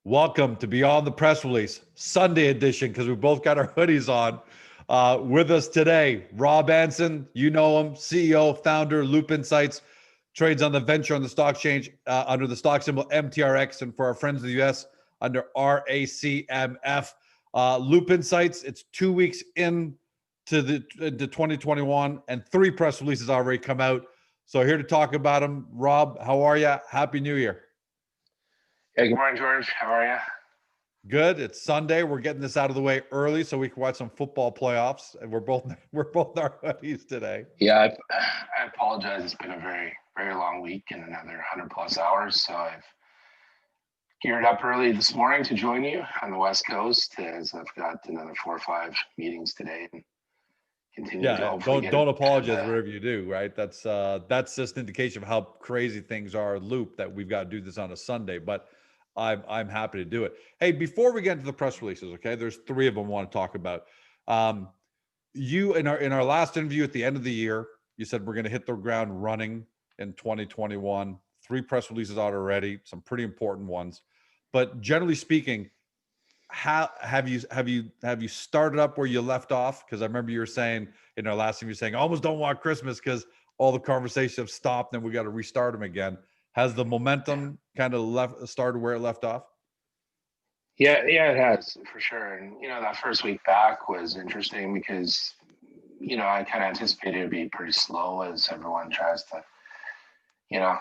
Welcome to Beyond the Press Release, Sunday edition, because we both got our hoodies on. With us today, Rob Anson, you know him, CEO, founder, Loop Insights, trades on the venture on the stock exchange under the stock symbol MTRX, and for our friends in the US, under RACMF. Loop Insights, it's 2 weeks into 2021, and 3 press releases already come out. So here to talk about them. Rob, how are you? Happy New Year. Hey, good morning, George. How are you? Good. It's Sunday. We're getting this out of the way early so we can watch some football playoffs. And we're both in our hoodies today. Yeah, I apologize. It's been a very, very long week and another 100+ hours. So I've geared up early this morning to join you on the West Coast, as I've got another 4 or 5 meetings today and continue to hopefully don't apologize whatever you do, right? That's just an indication of how crazy things are at Loop that we've got to do this on a Sunday. But I'm happy to do it. Hey, before we get into the press releases, okay, there's 3 of them I want to talk about. You in our last interview at the end of the year, you said we're going to hit the ground running in 2021. 3 press releases out already, some pretty important ones. But generally speaking, how have you started up where you left off? Because I remember you were saying in our last interview, saying I almost don't want Christmas because all the conversations have stopped and we got to restart them again. Has the momentum kind of started where it left off? Yeah, it has for sure. And that first week back was interesting because I kind of anticipated it'd be pretty slow as everyone tries to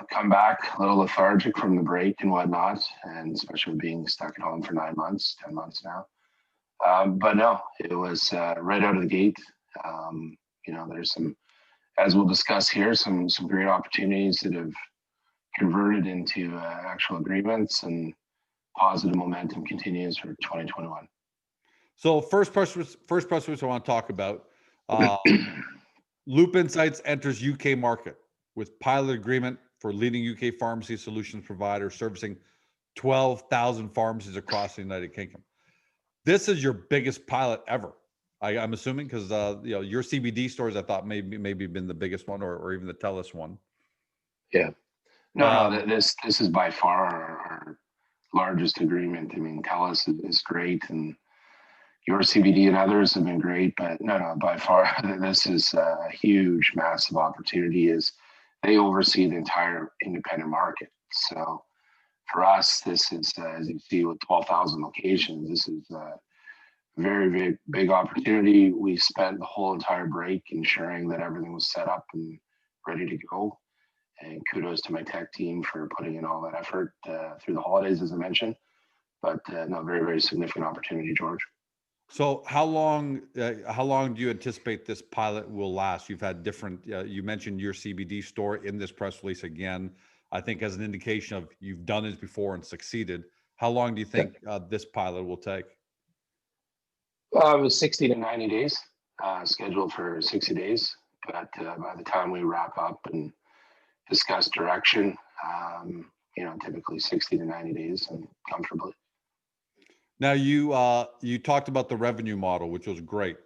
come back a little lethargic from the break and whatnot, and especially being stuck at home for 9 months, 10 months now. But no, it was right out of the gate. There's some, as we'll discuss here, some great opportunities that have converted into actual agreements, and positive momentum continues for 2021. So first press release I want to talk about. Loop Insights enters UK market with pilot agreement for leading UK pharmacy solutions provider servicing 12,000 pharmacies across the United Kingdom. This is your biggest pilot ever, I'm assuming, because your CBD stores I thought maybe been the biggest one, or even the TELUS one. Yeah. No, this is by far our largest agreement. I mean, TELUS is great, and your CBD and others have been great, but no, by far, this is a huge, massive opportunity as they oversee the entire independent market. So for us, this is, as you see, with 12,000 locations, this is a very big opportunity. We spent the whole entire break ensuring that everything was set up and ready to go. And kudos to my tech team for putting in all that effort through the holidays, as I mentioned. But no, very significant opportunity, George. So how long do you anticipate this pilot will last? You've had different, you mentioned your CBD store in this press release again, I think as an indication of you've done this before and succeeded. How long do you think this pilot will take? It was 60 to 90 days, scheduled for 60 days. But by the time we wrap up and discuss direction, typically 60 to 90 days and comfortably. Now you talked about the revenue model, which was great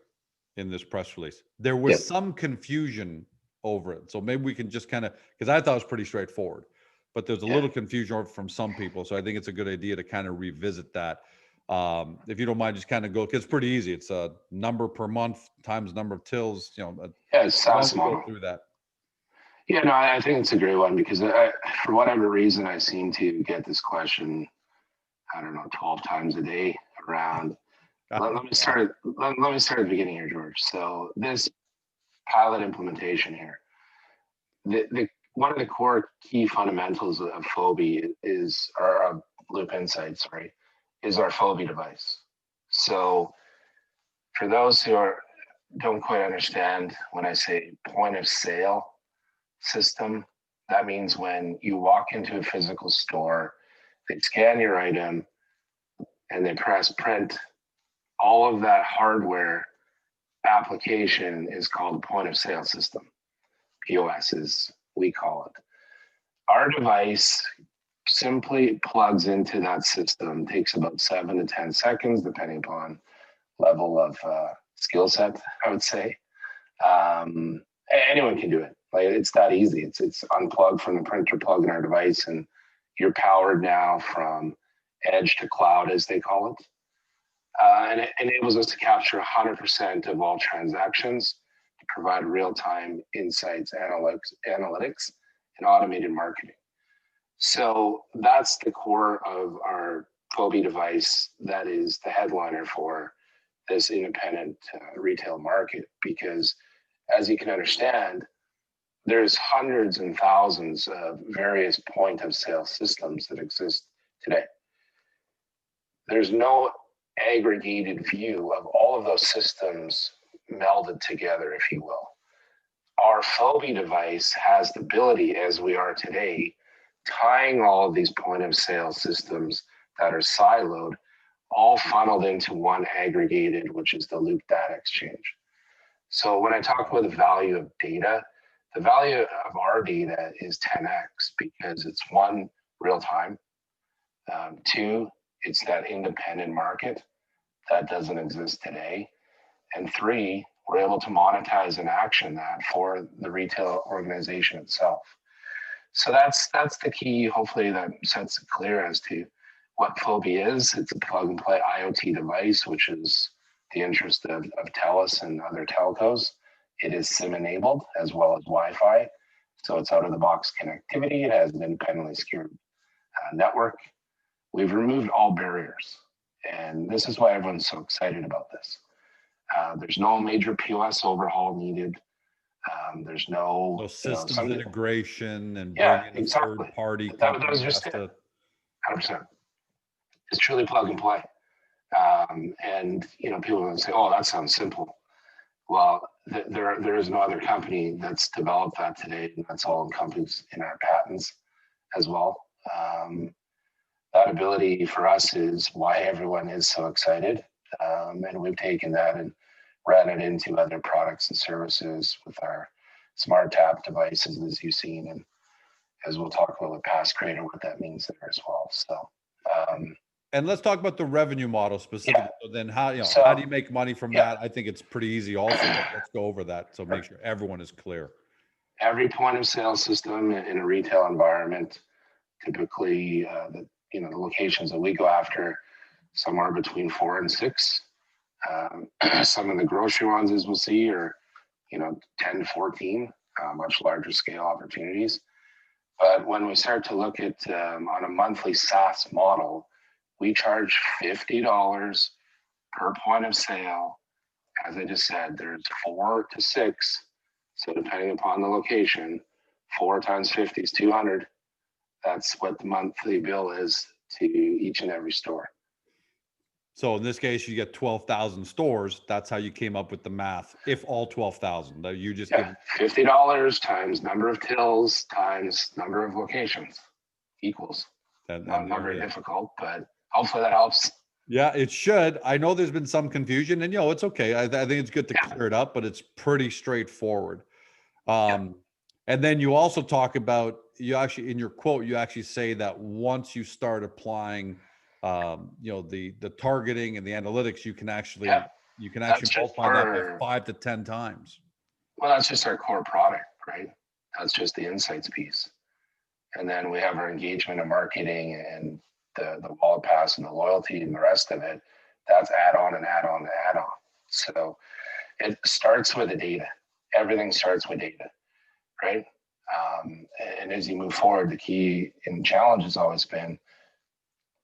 in this press release. There was some confusion over it. So maybe we can just kind of, because I thought it was pretty straightforward, but there's a little confusion from some people. So I think it's a good idea to kind of revisit that. If you don't mind, just kind of go, because it's pretty easy. It's a number per month times number of tills, it's SaaS model. Go through that. Yeah, no, I think it's a great one because for whatever reason, I seem to get this question, 12 times a day around. Let me start at the beginning here, George. So this pilot implementation here, the one of the core key fundamentals of Fobi is our Loop Insights, right? Is our Fobi device. So for those who don't quite understand, when I say point of sale system, that means when you walk into a physical store, they scan your item and they press print. All of that hardware application is called a point of sale system. POS is, we call it. Our device simply plugs into that system, takes about 7 to 10 seconds, depending upon level of skill set, I would say. Anyone can do it. Like, it's that easy. It's unplugged from the printer, plug in our device, and you're powered now from edge to cloud, as they call it. And it enables us to capture 100% of all transactions to provide real-time insights, analytics, and automated marketing. So that's the core of our Fobi device. That is the headliner for this independent retail market, because as you can understand, there's hundreds and thousands of various point of sale systems that exist today. There's no aggregated view of all of those systems melded together, if you will. Our Fobi device has the ability, as we are today, tying all of these point of sale systems that are siloed, all funneled into one aggregated, which is the loop data exchange. So when I talk about the value of data, the value of our data is 10x, because it's one, real time. Two, it's that independent market that doesn't exist today. And three, we're able to monetize and action that for the retail organization itself. So that's the key. Hopefully that sets it clear as to what Fobi is. It's a plug and play IoT device, which is the interest of TELUS and other telcos. It is SIM enabled as well as Wi-Fi. So it's out of the box connectivity. It has an independently secured network. We've removed all barriers. And this is why everyone's so excited about this. There's no major POS overhaul needed. There's no systems integration and bringing a third party. That was just it. 100%. It's truly plug and play. And people will say, "Oh, that sounds simple." Well, there is no other company that's developed that today, and that's all encompassed in our patents as well. That ability for us is why everyone is so excited, and we've taken that and ran it into other products and services with our smart tap devices, as you've seen, and as we'll talk about with Pass Creator, what that means there as well. So. And let's talk about the revenue model specifically. Yeah. So then how do you make money from that? I think it's pretty easy also. Let's go over that. So make sure everyone is clear. Every point of sale system in a retail environment, typically the locations that we go after, somewhere between 4 and 6. Some of the grocery ones, as we'll see, are 10 to 14, much larger scale opportunities. But when we start to look at on a monthly SaaS model, we charge $50 per point of sale. As I just said, there's 4 to 6. So depending upon the location, 4 times 50 is 200. That's what the monthly bill is to each and every store. So in this case, you get 12,000 stores. That's how you came up with the math. If all 12,000, you just give $50 times number of tills times number of locations equals. Not very difficult, but hopefully that helps. Yeah, it should. I know there's been some confusion, and it's okay. I think it's good to clear it up, but it's pretty straightforward. And then you also talk about, you actually, in your quote, you actually say that once you start applying the targeting and the analytics, you can actually multiply that by 5 to 10 times. Well, that's just our core product, right? That's just the insights piece. And then we have our engagement and marketing and the wallet pass and the loyalty and the rest of it. That's add on and add on and add on. So it starts with the data. Everything starts with data, right? And as you move forward, the key and challenge has always been,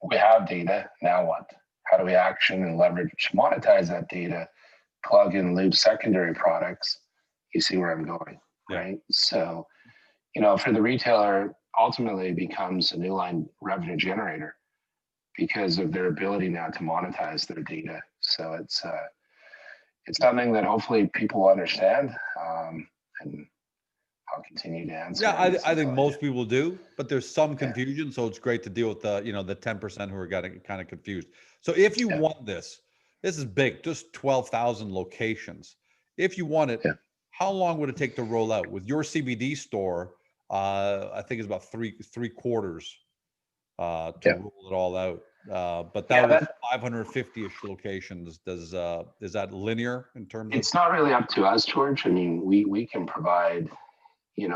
we have data, now what? How do we action and leverage, monetize that data, plug in loop secondary products? You see where I'm going, right? So, for the retailer, ultimately it becomes a new line revenue generator because of their ability now to monetize their data. So it's something that hopefully people understand, and I'll continue to answer. Yeah, I think most people do, but there's some confusion. So it's great to deal with the 10% who are getting kind of confused. So if you want this is big, just 12,000 locations. If you want it, how long would it take to roll out? With your CBD store, I think it's about three quarters to roll it all out. But that was 550-ish locations. Is that linear in terms of? It's not really up to us, George. I mean, we can provide, if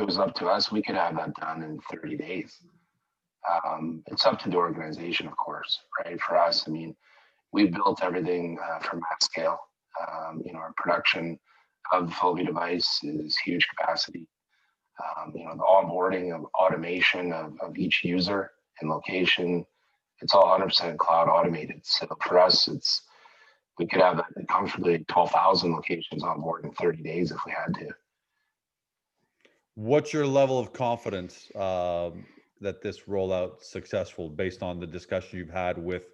it was up to us, we could have that done in 30 days. It's up to the organization, of course, right? For us, I mean, we built everything from mass scale. Our production of the Fobi device is huge capacity. The onboarding of automation of each user and location, it's all 100% cloud automated. So for us, we could have comfortably 12,000 locations on board in 30 days if we had to. What's your level of confidence that this rollout successful based on the discussion you've had with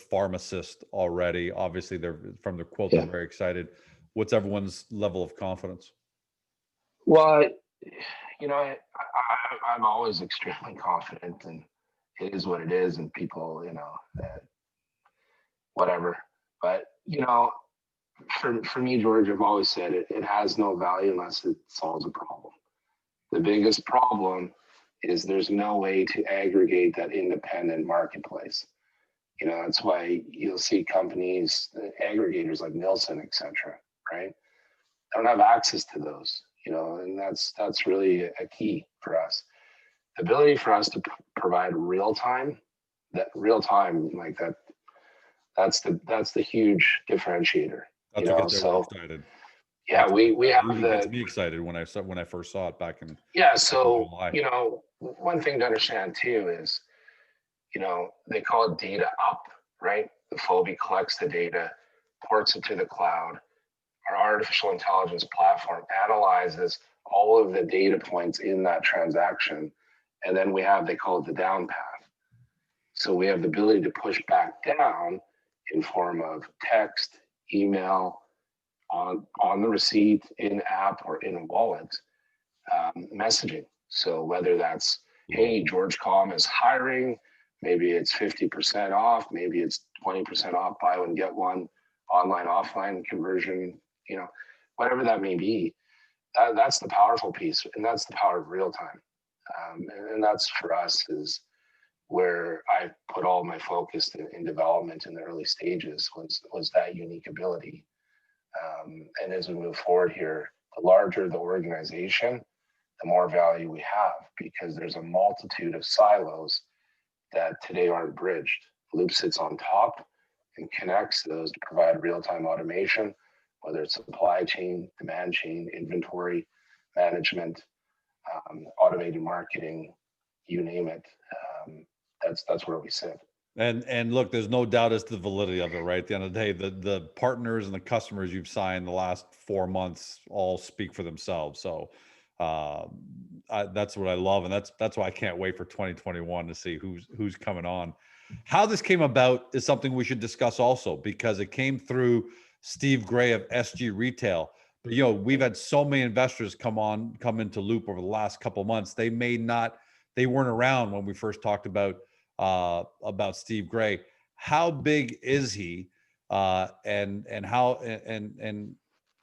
pharmacists already? Obviously, they're from the quote, they're very excited. What's everyone's level of confidence? Well, I'm always extremely confident, and it is what it is, and people, whatever. But for me, George, I've always said it has no value unless it solves a problem. The biggest problem is there's no way to aggregate that independent marketplace. That's why you'll see companies, aggregators like Nielsen, et cetera, right? They don't have access to those, and that's really a key for us. The ability for us to provide real time like that, that's the huge differentiator. That's what gets everyone excited. Yeah, we have it gets me excited when I first saw it back in So July. One thing to understand too is, they call it data up, right? The Fobi collects the data, ports it to the cloud. Our artificial intelligence platform analyzes all of the data points in that transaction, and then they call it the down path. So we have the ability to push back down in form of text, email, on the receipt, in app, or in a wallet, messaging. So whether that's, hey, George Com is hiring, maybe it's 50% off, maybe it's 20% off, buy one, get one, online, offline conversion, whatever that may be, that's the powerful piece. And that's the power of real time. And that's for us is where I put all my focus in development in the early stages was that unique ability. And as we move forward here, the larger the organization, the more value we have, because there's a multitude of silos that today aren't bridged. Loop sits on top and connects those to provide real-time automation, whether it's supply chain, demand chain, inventory management, automated marketing, you name it. That's where we sit. And look, there's no doubt as to the validity of it, right? At the end of the day, the partners and the customers you've signed the last 4 months all speak for themselves. So that's what I love, and that's why I can't wait for 2021 to see who's coming on. How this came about is something we should discuss also, because it came through Steve Gray of SG Retail. But we've had so many investors come into Loop over the last couple of months. They weren't around when we first talked about Steve Gray. How big is he, and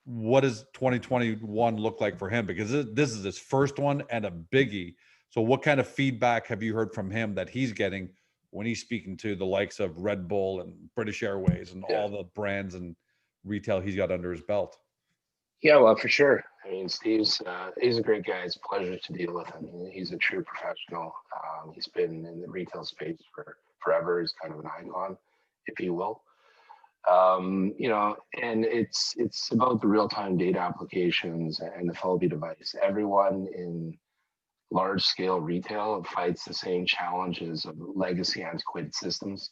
what does 2021 look like for him? Because this is his first one and a biggie. So what kind of feedback have you heard from him that he's getting when he's speaking to the likes of Red Bull and British Airways and all the brands and retail he's got under his belt? Yeah, well, for sure. I mean, he's a great guy. It's a pleasure to deal with him. He's a true professional. He's been in the retail space for forever. He's kind of an icon, if you will. And it's about the real-time data applications and the Fobi device. Everyone in large-scale retail fights the same challenges of legacy antiquated systems.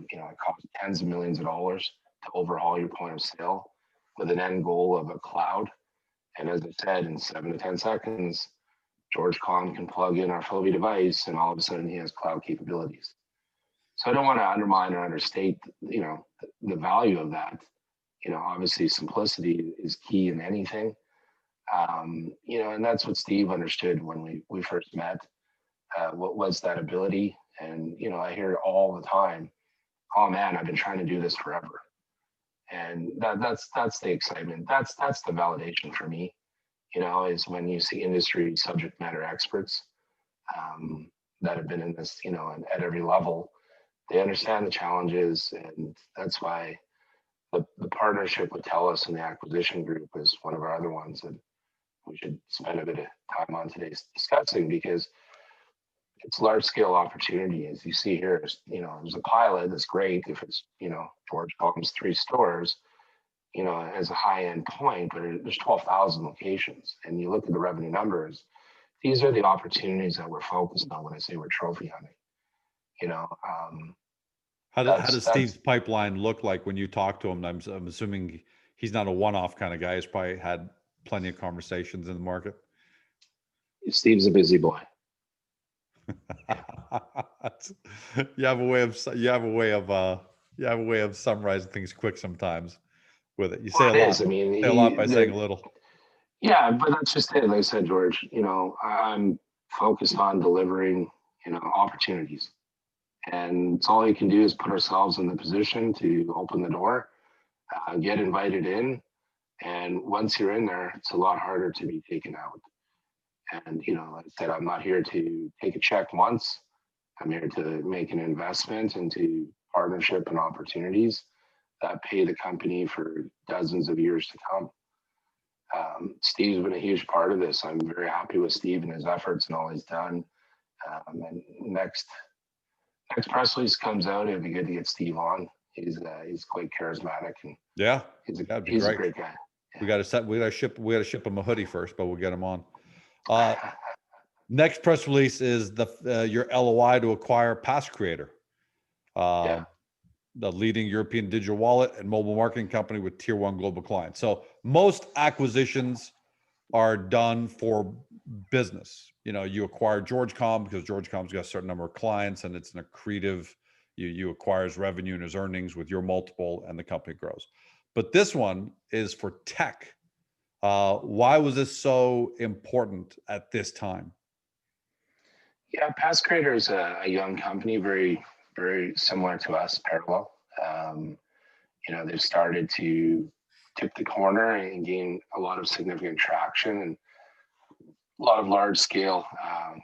It costs tens of millions of dollars to overhaul your point of sale with an end goal of a cloud. And as I said, in 7 to 10 seconds, George Com can plug in our Fobi device, and all of a sudden he has cloud capabilities. So I don't want to undermine or understate, the value of that. Obviously simplicity is key in anything. And that's what Steve understood when we first met. What was that ability? And I hear it all the time. Oh man, I've been trying to do this forever. And that's the excitement. That's the validation for me. Is when you see industry subject matter experts that have been in this, and at every level. They understand the challenges, and that's why the partnership with TELUS and the acquisition group is one of our other ones that we should spend a bit of time on today discussing, because it's large scale opportunity. As you see here, there's a pilot that's great if it's, George Palm's 3 stores, as a high end point, but there's 12,000 locations. And you look at the revenue numbers, these are the opportunities that we're focused on when I say we're trophy hunting. How does Steve's pipeline look like when you talk to him? I'm assuming he's not a one-off kind of guy. He's probably had plenty of conversations in the market. Steve's a busy boy. You have a way of summarizing things quick sometimes with it. You say a lot. Say a lot by saying a little. Yeah, but that's just it. Like I said, George, I'm focused on delivering, opportunities. And it's all you can do is put ourselves in the position to open the door, get invited in. And once you're in there, it's a lot harder to be taken out. And, like I said, I'm not here to take a check once. I'm here to make an investment into partnership and opportunities that pay the company for dozens of years to come. Steve's been a huge part of this. I'm very happy with Steve and his efforts and all he's done. And next press release comes out, it'd be good to get Steve on. He's quite charismatic, and yeah, he's a great guy. Yeah. We got to ship him a hoodie first, but we'll get him on. Next press release is your LOI to acquire PassCreator, the leading European digital wallet and mobile marketing company with tier 1 global clients. So most acquisitions are done for business. You acquire GeorgeCom because GeorgeCom's got a certain number of clients and it's an accretive. You acquire his revenue and his earnings with your multiple, and the company grows. But this one is for tech. Why was this so important at this time? Yeah, PassCreator is a young company, very, very similar to us, parallel. They've started to tip the corner and gain a lot of significant traction, and a lot of large scale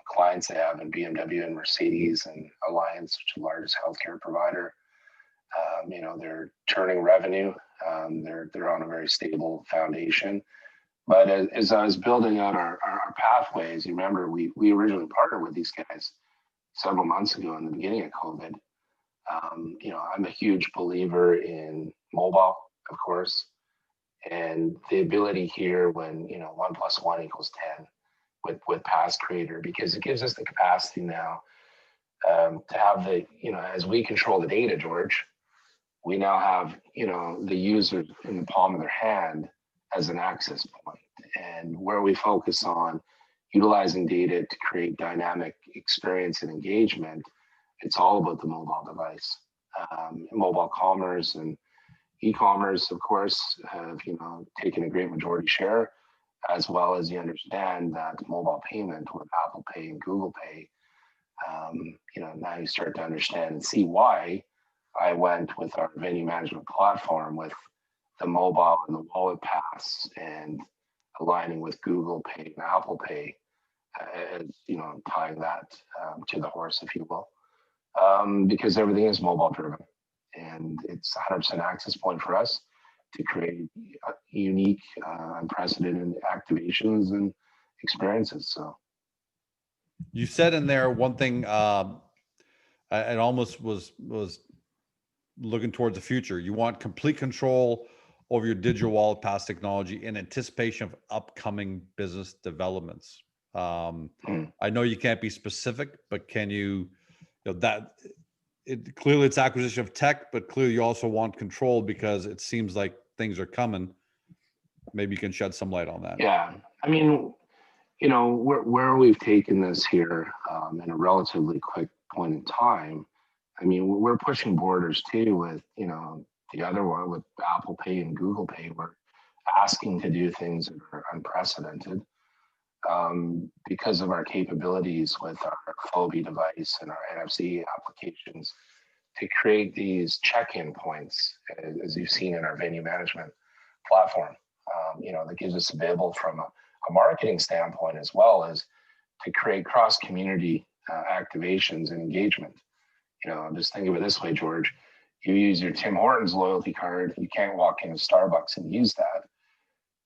clients they have in BMW and Mercedes and Alliance, which is the largest healthcare provider. They're turning revenue. They're on a very stable foundation. But as I was building out our pathways, you remember we originally partnered with these guys several months ago in the beginning of COVID. I'm a huge believer in mobile, of course, and the ability here when 1 + 1 = 10 with PassCreator, because it gives us the capacity now to have as we control the data, George, we now have the user in the palm of their hand as an access point, and where we focus on utilizing data to create dynamic experience and engagement. It's all about the mobile device. Mobile commerce and e-commerce, of course, have taken a great majority share, as well as you understand that mobile payment with Apple Pay and Google Pay. Now you start to understand and see why I went with our venue management platform with the mobile and the wallet pass, and aligning with Google Pay and Apple Pay, tying that to the horse, if you will, because everything is mobile driven, and it's 100% access point for us to create unique, unprecedented activations and experiences. So, you said in there one thing, it almost was looking towards the future. You want complete control over your digital wallet pass technology in anticipation of upcoming business developments. I know you can't be specific, but can you, clearly it's acquisition of tech, but clearly you also want control because it seems like things are coming. Maybe you can shed some light on that. Yeah. I mean, where we've taken this here in a relatively quick point in time, I mean, we're pushing borders too with, the other one with Apple Pay and Google Pay. We're asking to do things that are unprecedented because of our capabilities with our Fobi device and our NFC applications to create these check-in points, as you've seen in our venue management platform. That gives us available from a marketing standpoint, as well as to create cross-community activations and engagement. Just think of it this way, George. You use your Tim Hortons loyalty card, you can't walk into Starbucks and use that.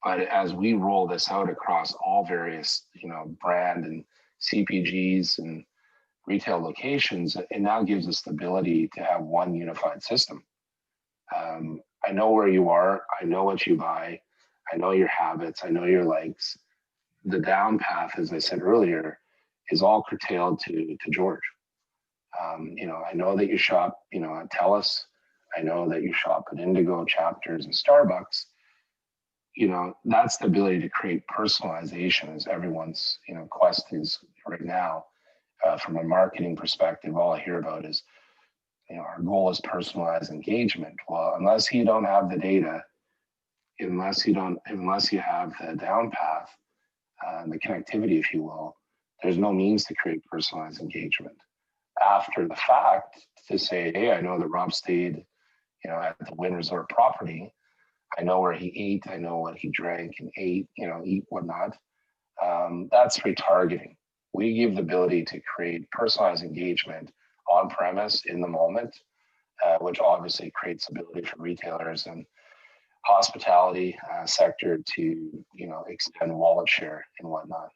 But as we roll this out across all various, brand and CPGs and retail locations, it now gives us the ability to have one unified system. I know where you are. I know what you buy. I know your habits. I know your likes. The down path, as I said earlier, is all curtailed to George. I know that you shop, at TELUS. I know that you shop at Indigo, Chapters, and Starbucks. That's the ability to create personalization, as everyone's, quest is right now. From a marketing perspective, all I hear about is, our goal is personalized engagement. Well, unless you don't have the data, unless you have the down path, the connectivity, if you will, there's no means to create personalized engagement. After the fact, to say, hey, I know that Rob stayed, at the Wynn Resort property. I know where he ate. I know what he drank and ate, eat whatnot. That's retargeting. We give the ability to create personalized engagement on premise in the moment, which obviously creates ability for retailers and hospitality sector to, extend wallet share and whatnot.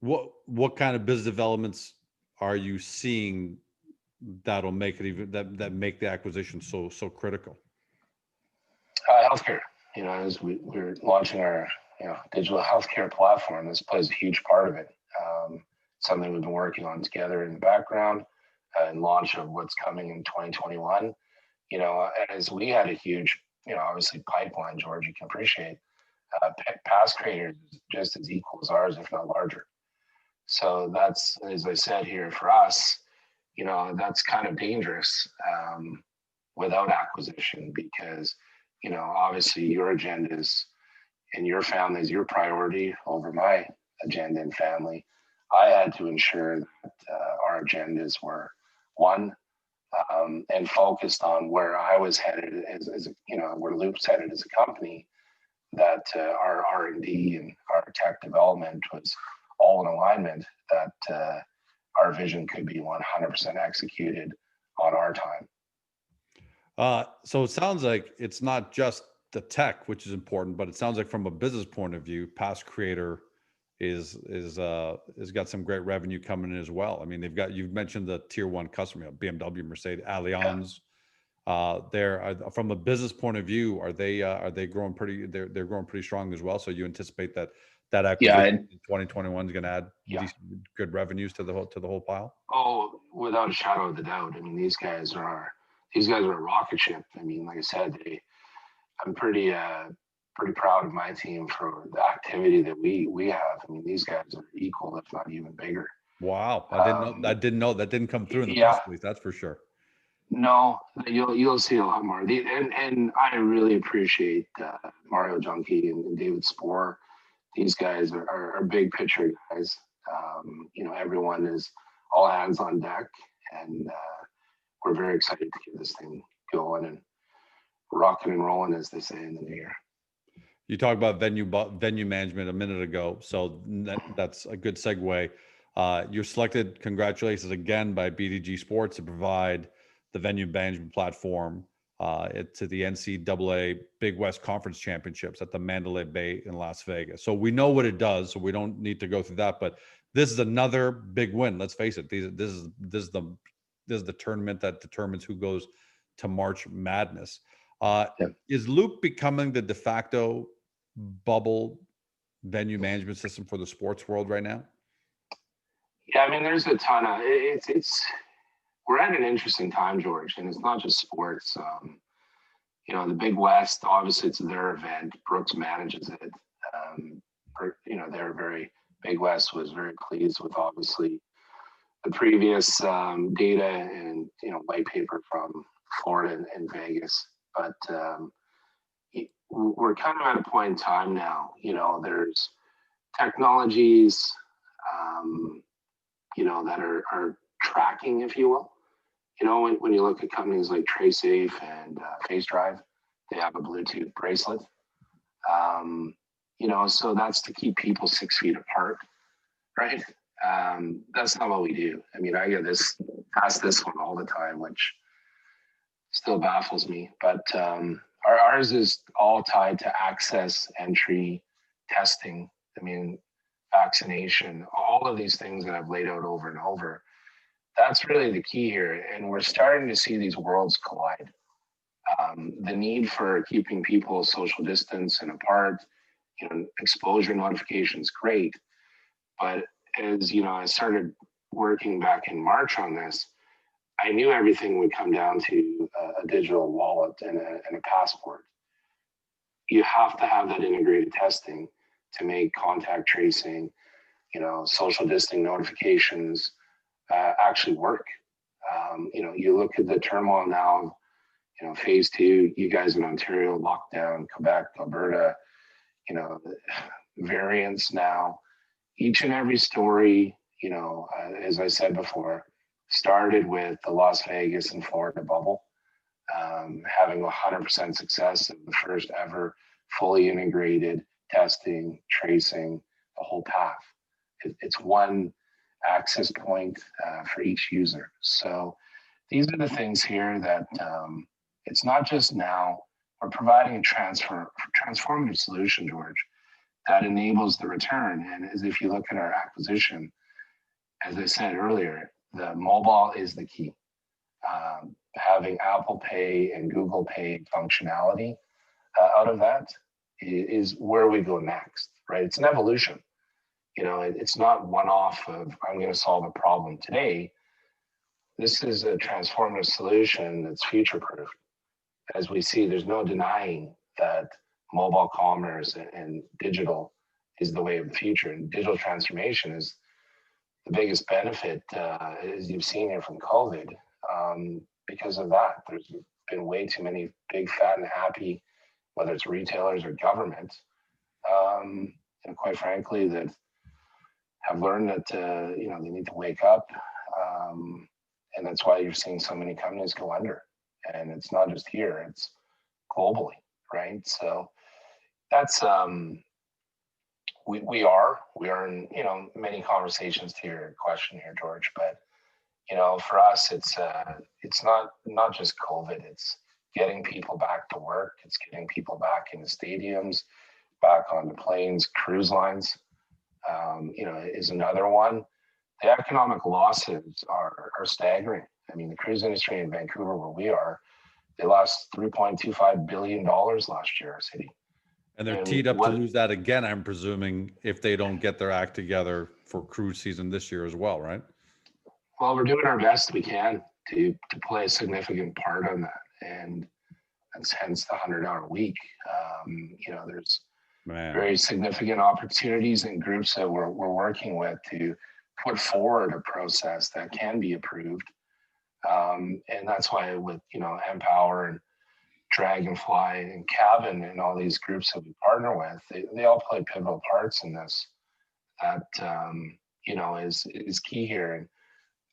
What kind of business developments are you seeing that'll make it even that make the acquisition so critical? Healthcare. As we're launching our digital healthcare platform, this plays a huge part of it. Something we've been working on together in the background, and launch of what's coming in 2021. As we had a huge, obviously pipeline, George, you can appreciate, past creators just as equal as ours, if not larger. So that's, as I said here, for us, that's kind of dangerous without acquisition, because, obviously your agendas and your family is your priority over my agenda and family. I had to ensure that our agendas were one, and focused on where I was headed as where Loop's headed as a company, that our R&D and our tech development was all in alignment, that our vision could be 100% executed on our time. So it sounds like it's not just the tech, which is important, but it sounds like from a business point of view, Pass Creator is got some great revenue coming in as well. I mean, you've mentioned the tier one customer, BMW, Mercedes, Allianz. Yeah. From a business point of view, are they growing pretty? They're growing pretty strong as well. So you anticipate that acquisition in 2021 is going to add good revenues to the whole pile? Oh, without a shadow of the doubt. I mean, these guys are a rocket ship. I mean, like I said, I'm pretty proud of my team for the activity that we have. I mean, these guys are equal, if not even bigger. Wow, I didn't know that didn't come through in the press release. That's for sure. No, you'll see a lot more. And I really appreciate Mario Junkie and David Spohr. These guys are big picture guys. Everyone is all hands on deck, and we're very excited to get this thing going and rocking and rolling, as they say in the new year. You talked about venue management a minute ago, so that's a good segue. You're selected, congratulations again, by BDG Sports to provide the venue management platform to the NCAA Big West Conference Championships at the Mandalay Bay in Las Vegas. So we know what it does, so we don't need to go through that. But this is another big win. Let's face it; this is the tournament that determines who goes to March Madness. Is Loop becoming the de facto bubble venue management system for the sports world right now? Yeah, I mean, there's a ton of we're at an interesting time, George, and it's not just sports. The Big West, obviously it's their event. Brooks manages it. They're Big West was very pleased with obviously the previous data and white paper from Florida and Vegas. But we're kind of at a point in time now. There's technologies, that are tracking, if you will. When you look at companies like TraySafe and FaceDrive, they have a Bluetooth bracelet. So that's to keep people 6 feet apart, right? That's not what we do. I mean, I get asked this one all the time, which still baffles me. But ours is all tied to access, entry, testing. I mean, vaccination, all of these things that I've laid out over and over. That's really the key here. And we're starting to see these worlds collide. The need for keeping people social distance and apart, exposure notifications, great. But as I started working back in March on this, I knew everything would come down to a digital wallet and a passport. You have to have that integrated testing to make contact tracing, social distancing notifications actually work. You look at the turmoil now, phase two, you guys in Ontario, lockdown, Quebec, Alberta, variants now. Each and every story, as I said before, started with the Las Vegas and Florida bubble, having 100% success of the first ever fully integrated testing, tracing, the whole path. It's one access point for each user. So these are the things here that it's not just now, we're providing a transformative solution, George, that enables the return. And as if you look at our acquisition, as I said earlier, the mobile is the key. Having Apple Pay and Google Pay functionality out of that is where we go next, right? It's an evolution. It's not one-off of I'm going to solve a problem today. This is a transformative solution that's future-proof. As we see, there's no denying that mobile commerce and digital is the way of the future, and digital transformation is the biggest benefit, as you've seen here from COVID. Because of that, there's been way too many big, fat, and happy, whether it's retailers or government, and quite frankly, that have learned that they need to wake up, and that's why you're seeing so many companies go under. And it's not just here; it's globally, right? So that's we are in many conversations to your question here, George. But for us, it's not just COVID. It's getting people back to work. It's getting people back into stadiums, back onto planes, cruise lines. Is another one. The economic losses are staggering. I mean, the cruise industry in Vancouver, where we are, they lost $3.25 billion last year, our city. And they're teed up to lose that again, I'm presuming, if they don't get their act together for cruise season this year as well, right? Well, we're doing our best we can to play a significant part on that. And that's hence the 100-hour week. There's very significant opportunities and groups that we're working with to put forward a process that can be approved. And that's why with, Empower and Dragonfly and Cabin and all these groups that we partner with, they all play pivotal parts in this. That, is key here. And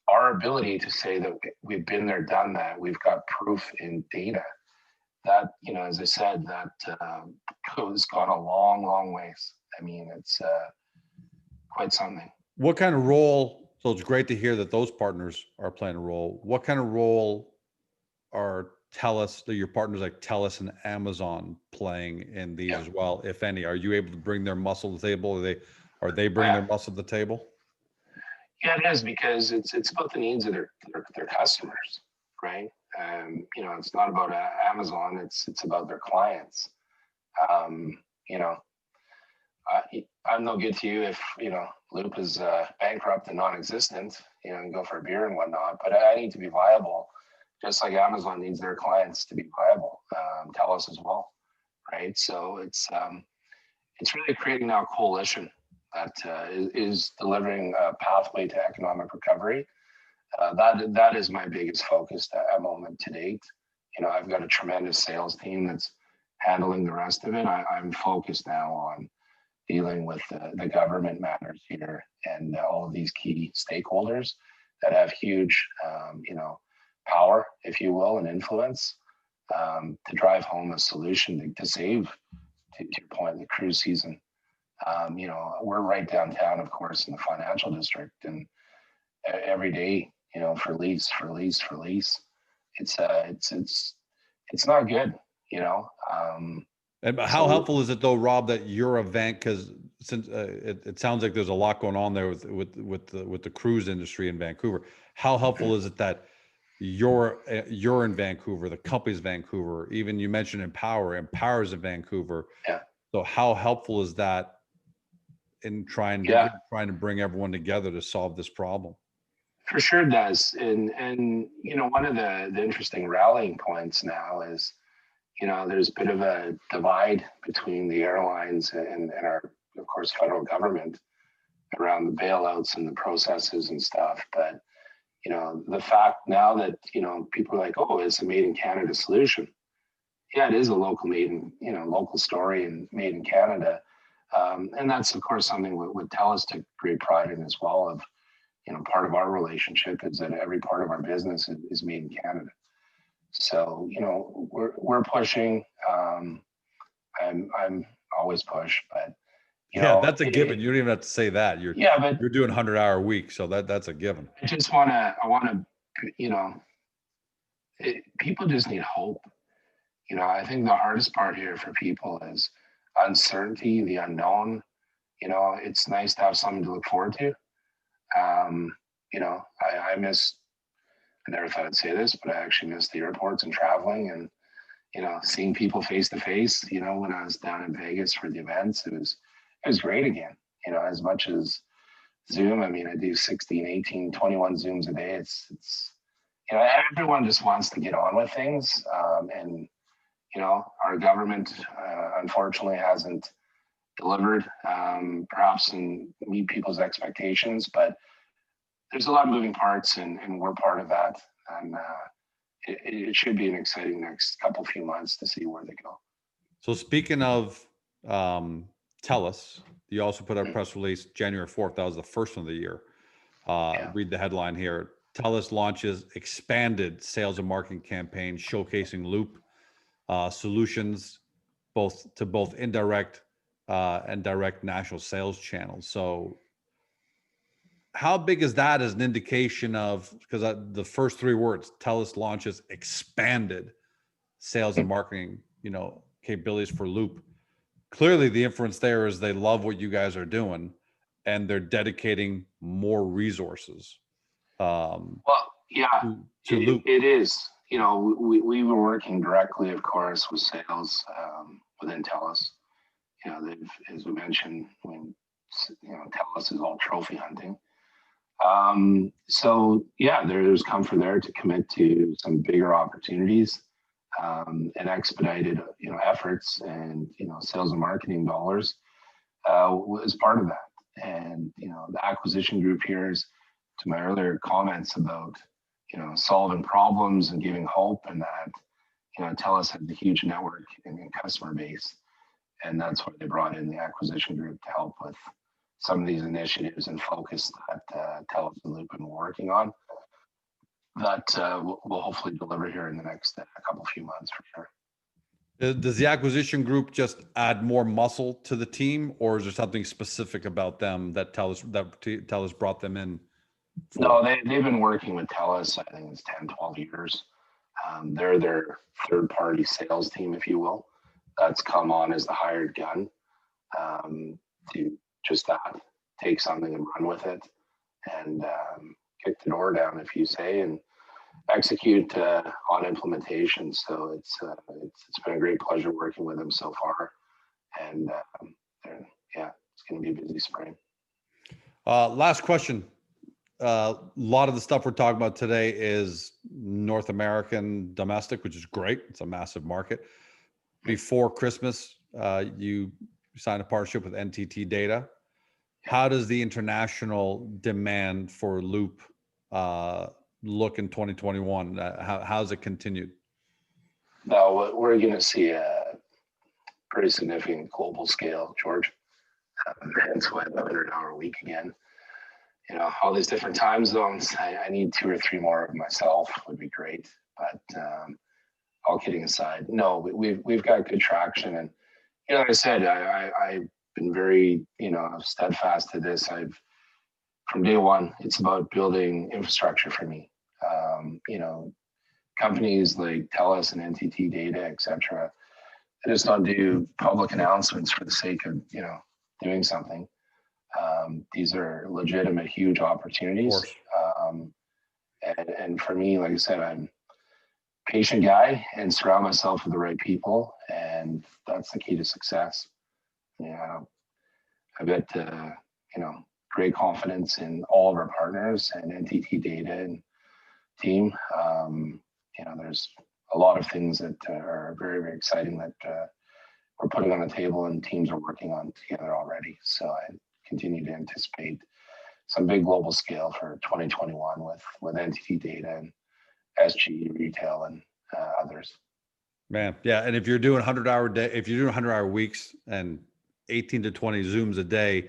our ability to say that we've been there, done that, we've got proof in data. That, as I said, that has gone a long, long ways. I mean, it's quite something. What kind of role? So it's great to hear that those partners are playing a role. What kind of role are your partners like TELUS and Amazon playing in these as well, if any? Are you able to bring their muscle to the table? Are they bringing their muscle to the table? Yeah, it is, because it's about the needs of their customers, right? It's not about Amazon. It's about their clients. I'm no good to you if Loop is bankrupt and non-existent, and go for a beer and whatnot. But I need to be viable, just like Amazon needs their clients to be viable. TELUS as well, right? So it's really creating now a coalition that is delivering a pathway to economic recovery. That is my biggest focus at moment to date. I've got a tremendous sales team that's handling the rest of it. I'm focused now on dealing with the government matters here and all of these key stakeholders that have huge, power, if you will, and influence to drive home a solution to save, to your point, the cruise season. We're right downtown, of course, in the financial district, and every day, for lease, it's not good, And how So helpful is it though, Rob, that your event, because since it sounds like there's a lot going on there with the cruise industry in Vancouver. How helpful is it that you're in Vancouver, the company's Vancouver, even you mentioned Empower's in Vancouver. yeah, So how helpful is that in trying yeah, to bring everyone together to solve this problem? for sure it does. And you know, one of the interesting rallying points now is, you know, there's a bit of a divide between the airlines and our, of course, federal government around the bailouts and the processes and stuff. But, you know, the fact now that, you know, people are like, oh, it's a made in Canada solution. Yeah, it is a local made in, you know, local story and made in Canada. And that's, of course, something with TELUS took great pride in as well. Of, you know, part of our relationship is that every part of our business is made in Canada. So, you know, we're pushing. I'm always push, but you Yeah, know, that's a given. You don't even have to say that. yeah, but You're doing 100-hour weeks, so that's a given. I want to, you know, people just need hope. You know, I think the hardest part here for people is uncertainty, the unknown. You know, it's nice to have something to look forward to. You know, I miss, I never thought I'd say this, but I actually miss the airports and traveling and, you know, seeing people face to face. You know, when I was down in Vegas for the events, it was great again. You know, as much as Zoom, I mean, I do 16, 18, 21 Zooms a day. It's, you know, everyone just wants to get on with things. And, you know, our government, unfortunately, hasn't delivered, perhaps and meet people's expectations, but there's a lot of moving parts and we're part of that. And it should be an exciting next few months to see where they go. So speaking of TELUS, you also put out a press release January 4th. That was the first one of the year. Yeah. Read the headline here. TELUS launches expanded sales and marketing campaign showcasing Loop solutions both indirect and direct national sales channels. So how big is that as an indication of, because the first three words, TELUS launches expanded sales and marketing, you know, capabilities for Loop. Clearly the inference there is they love what you guys are doing and they're dedicating more resources Well, yeah, to Loop. it is. You know, we were working directly, of course, with sales within TELUS. You know, they've, as we mentioned, when, you know, TELUS is all trophy hunting. So yeah, there's comfort there to commit to some bigger opportunities and expedited, you know, efforts and, you know, sales and marketing dollars was part of that. And, you know, the acquisition group here is, to my earlier comments about, you know, solving problems and giving hope, and that, you know, TELUS has a huge network and customer base. And that's why they brought in the acquisition group to help with some of these initiatives and focus that TELUS and Loop have been working on. That will hopefully deliver here in the next few months for sure. Does the acquisition group just add more muscle to the team, or is there something specific about them that TELUS brought them in for? No, they've been working with TELUS, I think it's 10, 12 years. They're their third-party sales team, if you will, that's come on as the hired gun to just that, take something and run with it and kick the door down, if you say, and execute on implementation. So it's been a great pleasure working with them so far, and yeah, it's going to be a busy spring. Last question. A lot of the stuff we're talking about today is North American domestic, which is great. It's a massive market. Before Christmas, you signed a partnership with NTT Data. How does the international demand for Loop look in 2021? How's it continued? No, we're going to see a pretty significant global scale, George. Hence why the 100-hour week again. You know, all these different time zones. I need 2 or 3 more of myself would be great. But all kidding aside, no, we've got good traction. And, you know, like I said, I've been very, you know, steadfast to this. From day one, it's about building infrastructure for me. You know, companies like TELUS and NTT Data, et cetera, I just don't do public announcements for the sake of, doing something. These are legitimate, huge Of opportunities. course. And for me, like I said, I'm a patient guy and surround myself with the right people. And that's the key to success. Yeah. I've got, great confidence in all of our partners and NTT Data and team. There's a lot of things that are very, very exciting that we're putting on the table and teams are working on together already. So I continue to anticipate some big global scale for 2021 with NTT Data and SG Retail and others. Man, yeah. And if you're doing 100-hour day, if you're doing 100-hour weeks and 18 to 20 Zooms a day,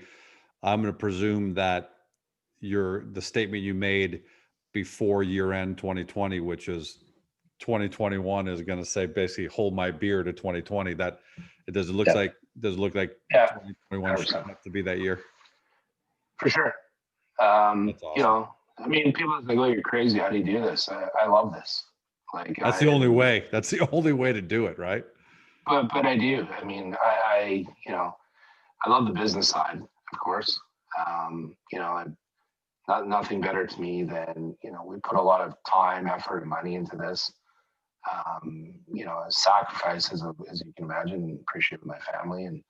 I'm going to presume that the statement you made before year end 2020, which is 2021, is going to say basically hold my beer to 2020. That it does. It looks like 2021 should have to be that year for sure. That's awesome. People think, "Oh, you're crazy. How do you do this?" I love this. Like that's the only way. That's the only way to do it, right? But I do. I love the business side, of course. Nothing better to me than, we put a lot of time, effort, and money into this. Sacrifices, as you can imagine, appreciate my family and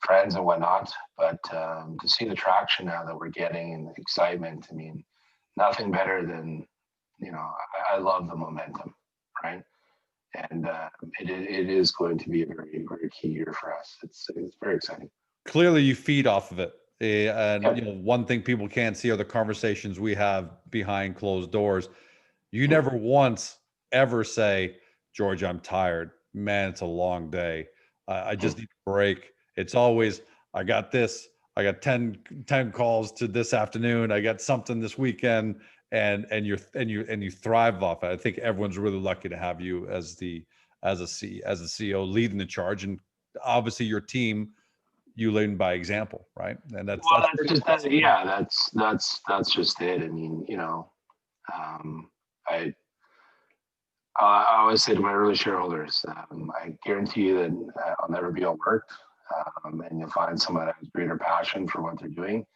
friends and whatnot. But to see the traction now that we're getting and the excitement, nothing better than, I love the momentum, right? And it is going to be a very, very key year for us. It's very exciting. Clearly you feed off of it. And one thing people can't see are the conversations we have behind closed doors. You never once ever say, "George, I'm tired. Man, it's a long day. I just need a break." It's always, "I got this. I got 10 calls to this afternoon. I got something this weekend." And you thrive off it. I think everyone's really lucky to have you as a CEO leading the charge, and obviously your team, you lead by example, right? And that's just it. I always say to my early shareholders, I guarantee you that I'll never be overworked, and you'll find someone that has greater passion for what they're doing,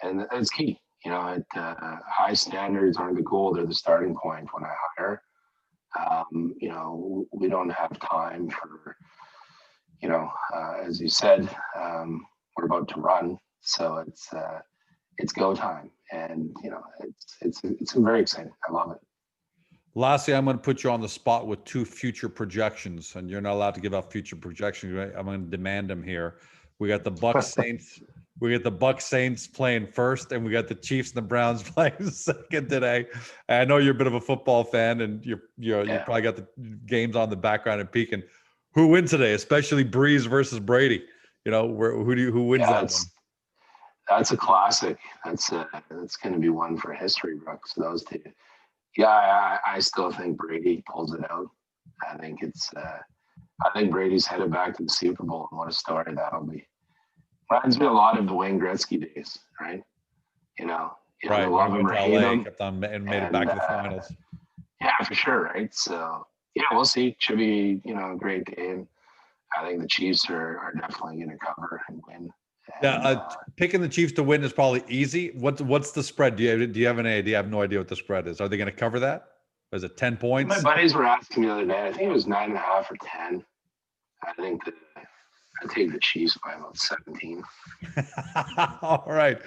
and it's key. High standards aren't the goal; they're the starting point. When I hire, we don't have time for, as you said, we're about to run, so it's go time, and it's very exciting. I love it. Lastly, I'm going to put you on the spot with 2 future projections, and you're not allowed to give out future projections. Right? I'm going to demand them here. We got the Bucs Saints. We got the Bucs Saints playing first, and we got the Chiefs and the Browns playing second today. I know you're a bit of a football fan, and you probably got the games on the background and peeking. Who wins today, especially Breeze versus Brady? Who wins that one? That's a classic. That's going to be one for history, Brooks. Those two. Yeah, I still think Brady pulls it out. I think Brady's headed back to the Super Bowl, and what a story that'll be. Reminds me a lot of the Wayne Gretzky days, right? Right. Love him or hate him. Kept on and made it back to the finals. Yeah, for sure, right? So we'll see. Should be a great game. I think the Chiefs are definitely going to cover and win. Picking the Chiefs to win is probably easy. What's the spread? Do you have any idea? I have no idea what the spread is. Are they going to cover that? Is it 10 points? My buddies were asking me the other day. I think it was 9.5 or 10. I think I take the Chiefs by about 17. All right.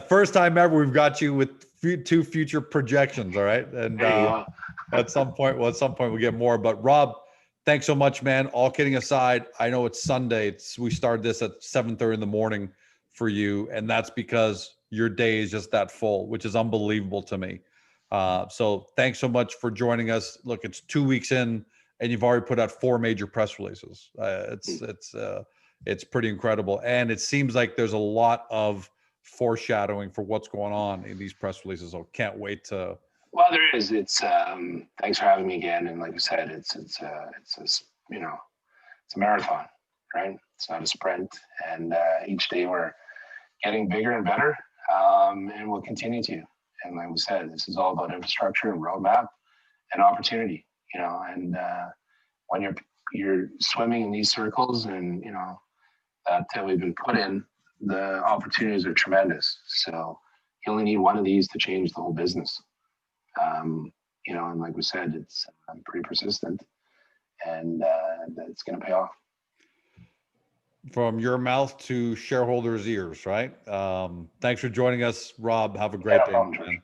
First time ever we've got you with 2 future projections. All right. And at some point we'll get more. But Rob, thanks so much, man. All kidding aside, I know it's Sunday. We started this at 7:30 in the morning for you, and that's because your day is just that full, which is unbelievable to me. So thanks so much for joining us. Look, it's 2 weeks in, and you've already put out 4 major press releases. It's pretty incredible, and it seems like there's a lot of foreshadowing for what's going on in these press releases. So can't wait to. Well, there is. It's thanks for having me again. And like I said, it's a marathon, right? It's not a sprint. And each day we're getting bigger and better, and we'll continue to. And like we said, this is all about infrastructure and roadmap and opportunity. And when you're you're swimming in these circles, and that we've been put in, the opportunities are tremendous. So you only need one of these to change the whole business. And like we said, it's pretty persistent, and it's going to pay off. From your mouth to shareholders' ears, right? Thanks for joining us, Rob. Have a great day, man.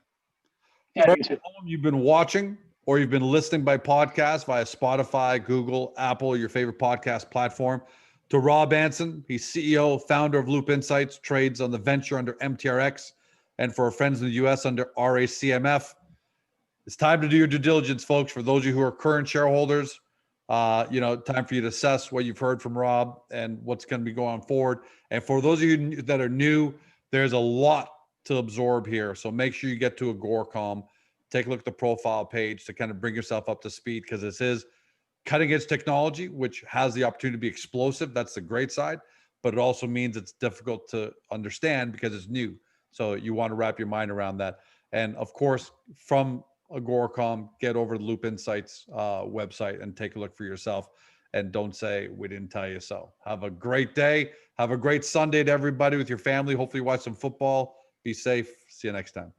Yeah, you too. You've been watching or you've been listening by podcast via Spotify, Google, Apple, your favorite podcast platform. To Rob Anson, he's CEO, founder of Loop Insights, trades on the venture under MTRX, and for our friends in the US under RACMF. It's time to do your due diligence, folks. For those of you who are current shareholders, time for you to assess what you've heard from Rob and what's going to be going forward. And for those of you that are new, there's a lot to absorb here. So make sure you get to Agoracom, take a look at the profile page to kind of bring yourself up to speed, because this is cutting edge technology, which has the opportunity to be explosive. That's the great side, but it also means it's difficult to understand because it's new. So you want to wrap your mind around that. And of course, from Agoracom, get over to the Loop Insights website and take a look for yourself. And don't say we didn't tell you so. Have a great day. Have a great Sunday to everybody with your family. Hopefully watch some football. Be safe. See you next time.